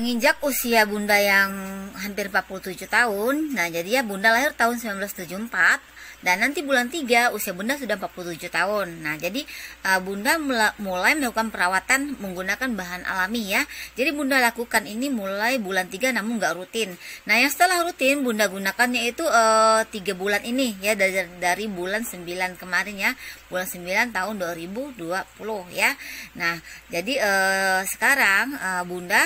Menginjak usia Bunda yang hampir 47 tahun, nah jadi ya Bunda lahir tahun 1974 dan nanti bulan 3 usia Bunda sudah 47 tahun. Nah jadi Bunda mulai melakukan perawatan menggunakan bahan alami ya. Jadi Bunda lakukan ini mulai bulan 3 namun nggak rutin. Nah yang setelah rutin Bunda gunakannya itu 3 bulan ini ya, dari bulan 9 kemarin ya, bulan 9 tahun 2020 ya. Nah jadi sekarang Bunda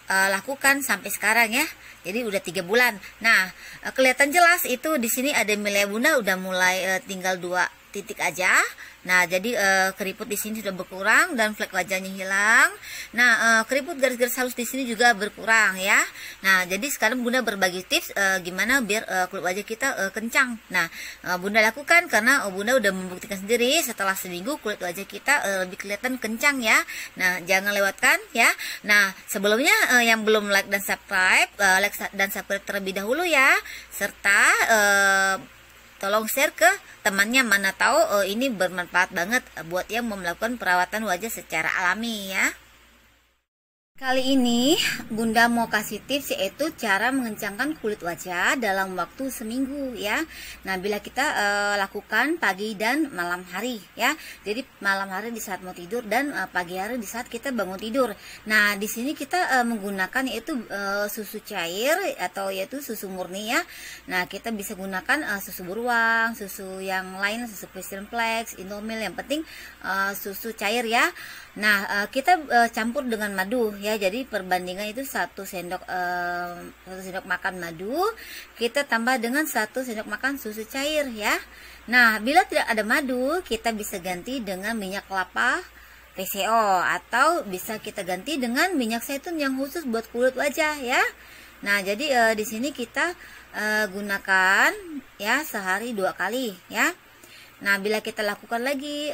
lakukan sampai sekarang ya. Jadi udah 3 bulan. Nah, kelihatan jelas itu di sini ada milea Bunda udah mulai tinggal 2 titik aja. Nah, jadi keriput di sini sudah berkurang dan flek wajahnya hilang. Nah, keriput garis-garis halus di sini juga berkurang ya. Nah, jadi sekarang Bunda berbagi tips gimana biar kulit wajah kita kencang. Nah, Bunda lakukan karena Bunda udah membuktikan sendiri setelah seminggu kulit wajah kita lebih kelihatan kencang ya. Nah, jangan lewatkan ya. Nah, sebelumnya yang belum like dan subscribe, like dan subscribe terlebih dahulu ya. Serta tolong share ke temannya, mana tahu ini bermanfaat banget buat yang mau melakukan perawatan wajah secara alami ya. Kali ini Bunda mau kasih tips yaitu cara mengencangkan kulit wajah dalam waktu seminggu ya. Nah bila kita lakukan pagi dan malam hari ya. Jadi malam hari di saat mau tidur dan pagi hari di saat kita bangun tidur. Nah di sini kita menggunakan yaitu susu cair atau yaitu susu murni ya. Nah kita bisa gunakan susu beruang, susu yang lain, susu Flex, Indomil, yang penting susu cair ya. Nah kita campur dengan madu ya. Jadi perbandingan itu 1 sendok makan madu kita tambah dengan 1 sendok makan susu cair ya. Nah bila tidak ada madu kita bisa ganti dengan minyak kelapa PCO atau bisa kita ganti dengan minyak zaitun yang khusus buat kulit wajah ya. Nah jadi di sini kita gunakan ya sehari 2 kali ya. Nah bila kita lakukan lagi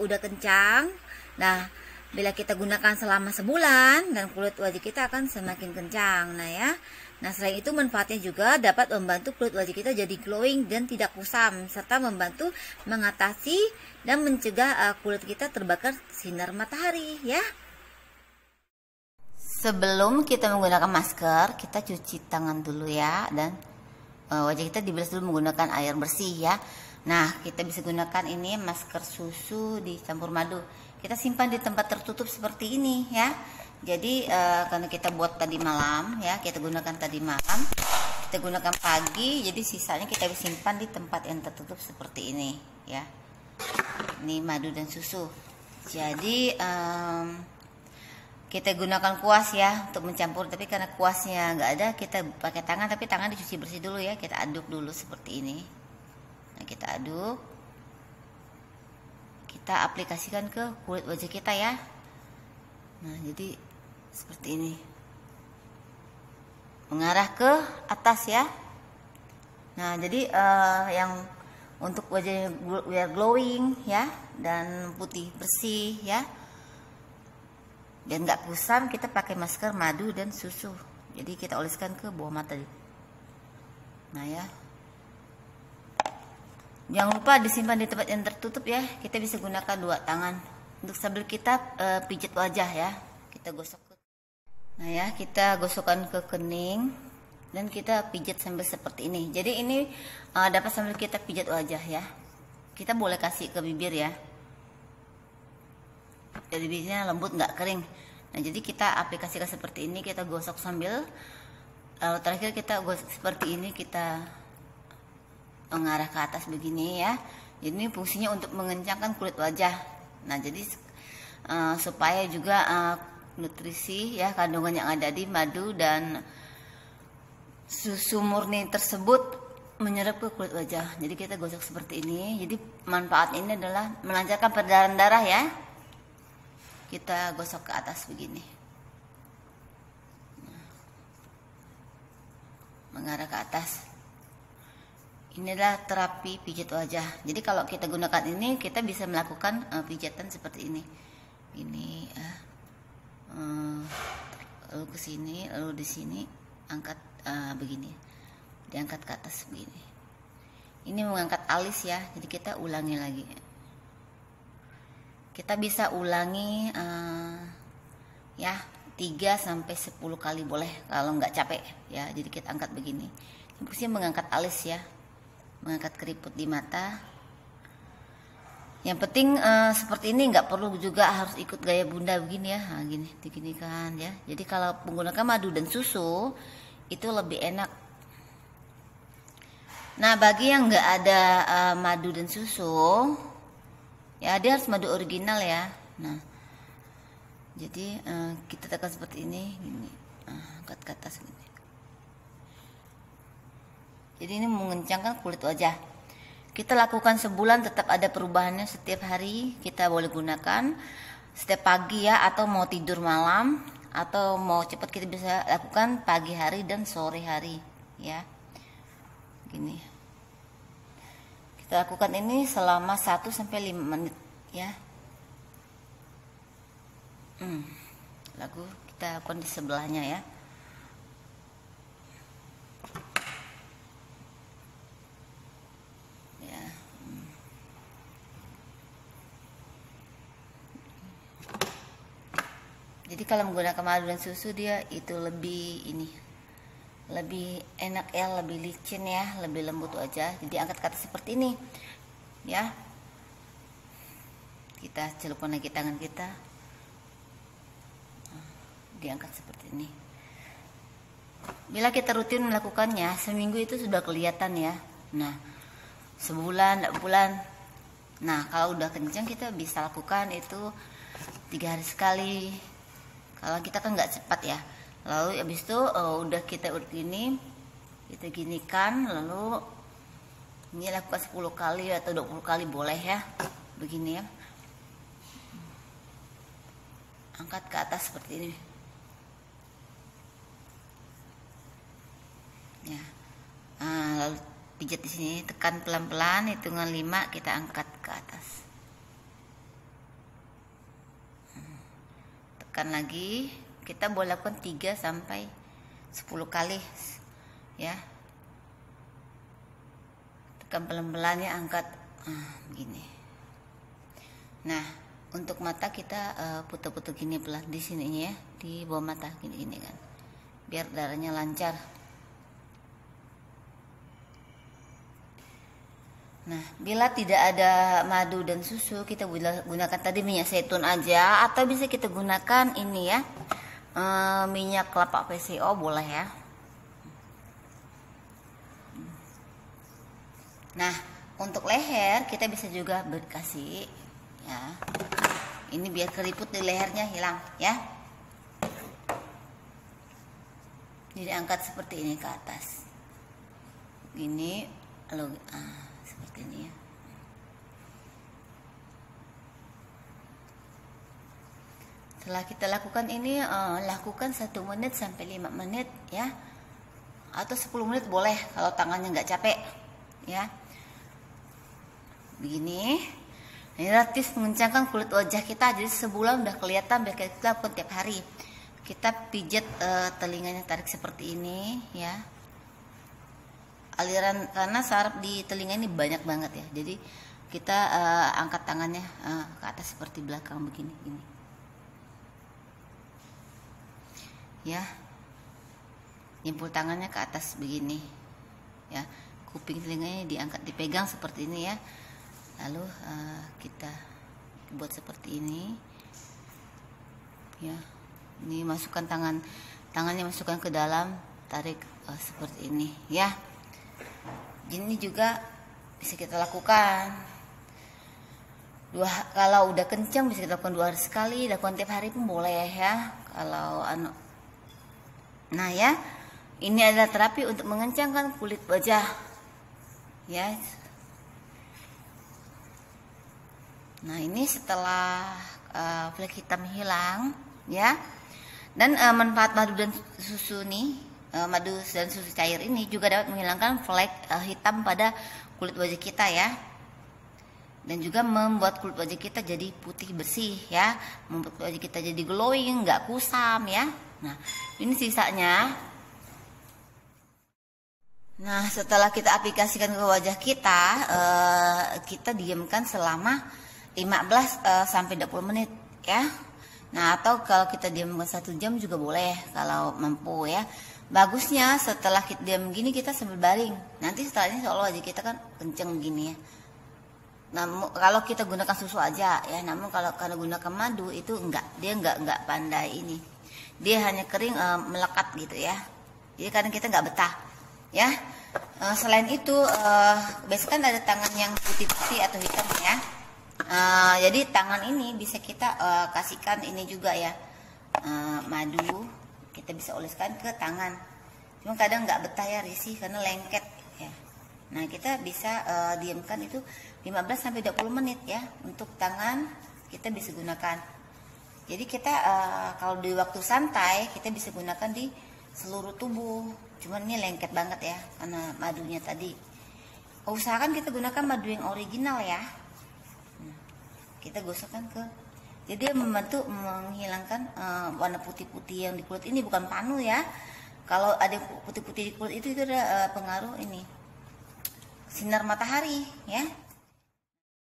udah kencang. Nah bila kita gunakan selama sebulan dan kulit wajah kita akan semakin kencang. Nah ya. Nah selain itu manfaatnya juga dapat membantu kulit wajah kita jadi glowing dan tidak kusam, serta membantu mengatasi dan mencegah kulit kita terbakar sinar matahari ya. Sebelum kita menggunakan masker, kita cuci tangan dulu ya, dan wajah kita dibilas dulu menggunakan air bersih ya. Nah kita bisa gunakan ini masker susu dicampur madu. Kita simpan di tempat tertutup seperti ini ya. Jadi karena kita buat tadi malam ya, kita gunakan tadi malam, kita gunakan pagi, jadi sisanya kita bisa simpan di tempat yang tertutup seperti ini ya. Ini madu dan susu. Jadi kita gunakan kuas ya untuk mencampur, tapi karena kuasnya nggak ada kita pakai tangan, tapi tangan dicuci bersih dulu ya. Kita aduk dulu seperti ini. Nah kita aduk, kita aplikasikan ke kulit wajah kita ya. Nah jadi seperti ini, mengarah ke atas ya. Nah jadi yang untuk wajah biar glowing ya dan putih bersih ya, dan nggak kusam, kita pakai masker madu dan susu. Jadi kita oleskan ke bawah mata. Nah ya, jangan lupa disimpan di tempat yang tertutup ya. Kita bisa gunakan 2 tangan untuk sambil kita pijat wajah ya. Kita gosok. Nah ya, kita gosokkan ke kening dan kita pijat sambil seperti ini. Jadi ini dapat sambil kita pijat wajah ya. Kita boleh kasih ke bibir ya. Jadi bibirnya lembut nggak kering. Nah jadi kita aplikasikan seperti ini, kita gosok sambil terakhir kita gosok seperti ini, kita mengarah ke atas begini ya. Jadi ini fungsinya untuk mengencangkan kulit wajah. Nah jadi supaya juga nutrisi ya, kandungan yang ada di madu dan susu murni tersebut menyerap ke kulit wajah. Jadi kita gosok seperti ini. Jadi manfaat ini adalah melancarkan peredaran darah ya. Kita gosok ke atas begini, mengarah ke atas. Inilah terapi pijat wajah. Jadi kalau kita gunakan ini, kita bisa melakukan pijatan seperti ini. Ini lalu ke sini, lalu di sini angkat begini. Diangkat ke atas begini. Ini mengangkat alis ya. Jadi kita ulangi lagi. Kita bisa ulangi ya 3 sampai 10 kali boleh kalau nggak capek ya. Jadi kita angkat begini. Ini fungsinya mengangkat alis ya, mengangkat keriput di mata. Yang penting seperti ini, nggak perlu juga harus ikut gaya bunda begini ya. Nah, gini kan ya. Jadi kalau menggunakan madu dan susu itu lebih enak. Nah, bagi yang nggak ada madu dan susu, ya dia harus madu original ya. Nah, jadi kita tekan seperti ini, gini, angkat ke atas gini. Jadi ini mengencangkan kulit wajah. Kita lakukan sebulan, tetap ada perubahannya setiap hari. Kita boleh gunakan setiap pagi ya, atau mau tidur malam, atau mau cepat kita bisa lakukan pagi hari dan sore hari ya. Gini. Kita lakukan ini selama 1 sampai 5 menit ya. Lalu kita lakukan di sebelahnya ya. Jadi kalau menggunakan madu dan susu dia itu lebih lebih enak ya, lebih licin ya, lebih lembut wajah. Jadi angkat ke atas seperti ini ya. Kita celupkan lagi tangan kita, diangkat seperti ini. Bila kita rutin melakukannya, seminggu itu sudah kelihatan ya. Nah, sebulan, 2 bulan. Nah, kalau udah kencang kita bisa lakukan itu 3 hari sekali. Kalau kita kan nggak cepat ya. Lalu habis itu udah kita ini, kita ginikan, lalu ini lakukan 10 kali atau 20 kali boleh ya. Begini ya. Angkat ke atas seperti ini. Ya. Lalu pijat di sini, tekan pelan-pelan, hitungan 5 kita angkat ke atas. Tekan lagi, kita boleh lakukan 3 sampai 10 kali ya. Tekan pelan-pelan ya, angkat begini. Nah, untuk mata kita putar-putar gini pelan di sininya ya, di bawah mata gini kan, biar darahnya lancar. Nah, bila tidak ada madu dan susu, kita gunakan tadi minyak zaitun aja, atau bisa kita gunakan ini ya, minyak kelapa PCO boleh ya. Nah, untuk leher kita bisa juga kasih ya. Ini biar keriput di lehernya hilang ya. Jadi angkat seperti ini ke atas. Gini, lalu seperti ini ya. Setelah kita lakukan ini, lakukan 1 menit sampai 5 menit ya, atau 10 menit boleh kalau tangannya nggak capek ya. Begini, ini relatif mengencangkan kulit wajah kita. Jadi sebulan udah kelihatan, biar kita lakukan tiap hari. Kita pijat telinganya, tarik seperti ini ya. Aliran, karena saraf di telinga ini banyak banget ya, jadi kita angkat tangannya ke atas seperti belakang begini gini ya, nyimpul tangannya ke atas begini ya, kuping telinganya diangkat, dipegang seperti ini ya. Lalu kita buat seperti ini ya. Ini masukkan tangannya masukkan ke dalam, tarik seperti ini ya. Ini juga bisa kita lakukan kalau udah kencang bisa kita lakukan 2 hari sekali, lakukan tiap hari pun boleh ya. Kalau nah ya, ini adalah terapi untuk mengencangkan kulit wajah ya. Nah, ini setelah flek hitam hilang ya. Dan manfaat madu dan susu nih, madu dan susu cair ini juga dapat menghilangkan flek hitam pada kulit wajah kita ya, dan juga membuat kulit wajah kita jadi putih bersih ya, membuat kulit wajah kita jadi glowing, nggak kusam ya. Nah, ini sisanya. Nah, setelah kita aplikasikan ke wajah kita, kita diamkan selama 15 sampai 20 menit ya. Nah, atau kalau kita diamkan 1 jam juga boleh kalau mampu ya. Bagusnya setelah kita diam gini kita sambil baring. Nanti setelahnya seolah aja kita kan kenceng begini ya. Namun kalau kita gunakan susu aja ya, namun kalau gunakan madu itu dia enggak pandai ini. Dia hanya kering melekat gitu ya. Jadi kadang kita nggak betah ya. Selain itu biasanya kan ada tangan yang putih-putih atau hitam ya. Jadi tangan ini bisa kita kasihkan ini juga ya, madu kita bisa oleskan ke tangan. Cuma kadang nggak betah ya, risih karena lengket ya. Nah kita bisa diamkan itu 15-20 menit ya. Untuk tangan kita bisa gunakan. Jadi kita kalau di waktu santai kita bisa gunakan di seluruh tubuh. Cuman ini lengket banget ya karena madunya tadi. Usahakan kita gunakan madu yang original ya. Kita gosokkan jadi membantu menghilangkan warna putih-putih yang di kulit. Ini bukan panu ya. Kalau ada putih-putih di kulit itu ada pengaruh ini sinar matahari ya.